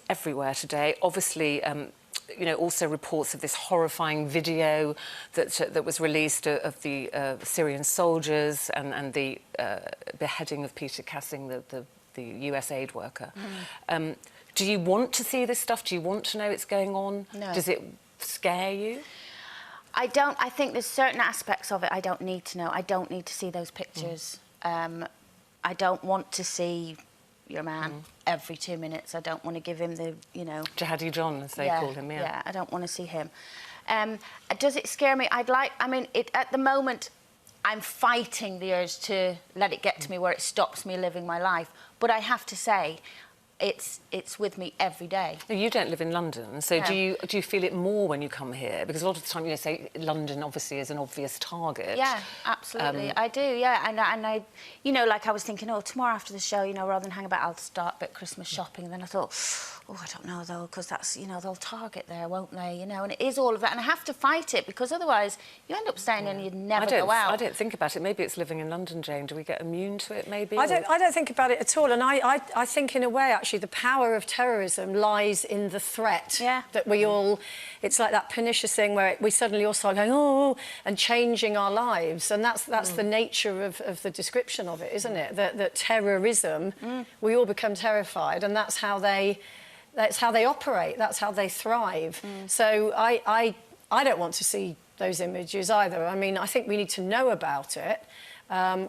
everywhere today. Obviously, you know, also reports of this horrifying video that was released of the Syrian soldiers and the beheading of Peter Cassing, the US aid worker. Do you want to see this stuff? Do you want to know it's going on? No. Does it scare you? I don't. I think there's certain aspects of it I don't need to know. I don't need to see those pictures. I don't want to see your man every 2 minutes. I don't want to give him the, you know... Jihadi John, as they call him, yeah. Yeah, I don't want to see him. Does it scare me? I mean, at the moment, I'm fighting the urge to let it get to me where it stops me living my life. But I have to say, it's with me every day. You don't live in London, so No. do you feel it more when you come here? Because a lot of the time, you know, say London obviously is an obvious target. Yeah, absolutely, I do. Yeah, and I, you know, like I was thinking, oh, tomorrow after the show, you know, rather than hang about, I'll start a bit Christmas shopping. And then I thought, oh, I don't know though, because that's, you know, they'll target there, won't they? You know, and it is all of that, and I have to fight it because otherwise you end up staying and you'd never go out. I don't think about it. Maybe it's living in London, Jane. Do we get immune to it? Maybe. I don't think about it at all, and I think in a way actually the power of terrorism lies in the threat that we all... It's like that pernicious thing where we suddenly all start going, oh, and changing our lives. And that's the nature of the description of it, isn't it? That terrorism, we all become terrified, and that's how they operate, that's how they thrive. So I don't want to see those images either. I mean, I think we need to know about it.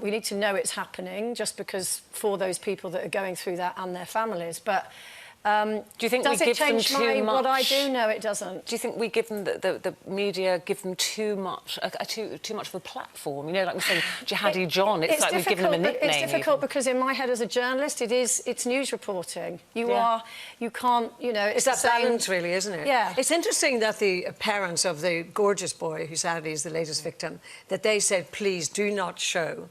We need to know it's happening, just because for those people that are going through that and their families. But do you think does we it give them change too much? what I do? No, it doesn't. Do you think we give them the media give them too much too much of a platform? You know, like we're saying Jihadi John. It's like we've given them a nickname. It's difficult even. because in my head as a journalist, it's news reporting. You can't, you know. It's that balance, really, isn't it? Yeah. It's interesting that the parents of the gorgeous boy, who sadly is the latest victim, that they said, please do not show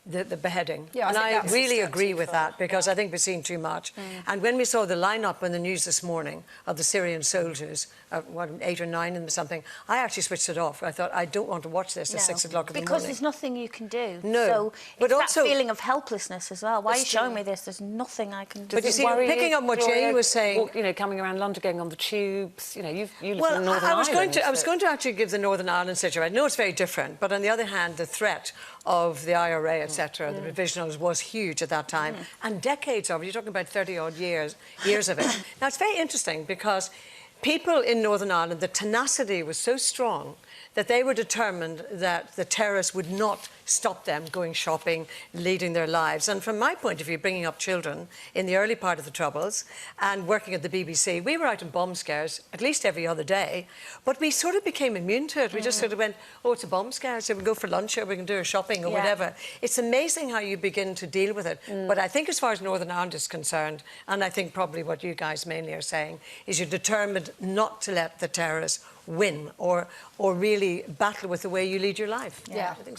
the beheading. Yeah, and I think really agree with that, because I think we've seen too much. And when we saw the lineup on the news this morning of the Syrian soldiers, 8 or 9 and something, I actually switched it off. I thought, I don't want to watch this at 6 o'clock in the morning. Because there's nothing you can do. No. So but it's also, that feeling of helplessness as well. Why are you showing me this? There's nothing I can do. But you see, picking up what Jane was saying... You know, coming around London, going on the tubes, you know, you live in Northern I was Ireland. I was going to actually give the Northern Ireland situation. I know it's very different, but on the other hand, the threat of the IRA, etc., the provisionals, was huge at that time, and decades of it. You're talking about 30-odd years of it. Now, it's very interesting because people in Northern Ireland, the tenacity was so strong that they were determined that the terrorists would not stop them going shopping, leading their lives. And from my point of view, bringing up children in the early part of the Troubles and working at the BBC, we were out in bomb scares at least every other day, but we sort of became immune to it. We just sort of went, oh, it's a bomb scare, so we go for lunch or we can do our shopping or whatever. It's amazing how you begin to deal with it. But I think as far as Northern Ireland is concerned, and I think probably what you guys mainly are saying, is you're determined not to let the terrorists win or really battle with the way you lead your life. Yeah. I think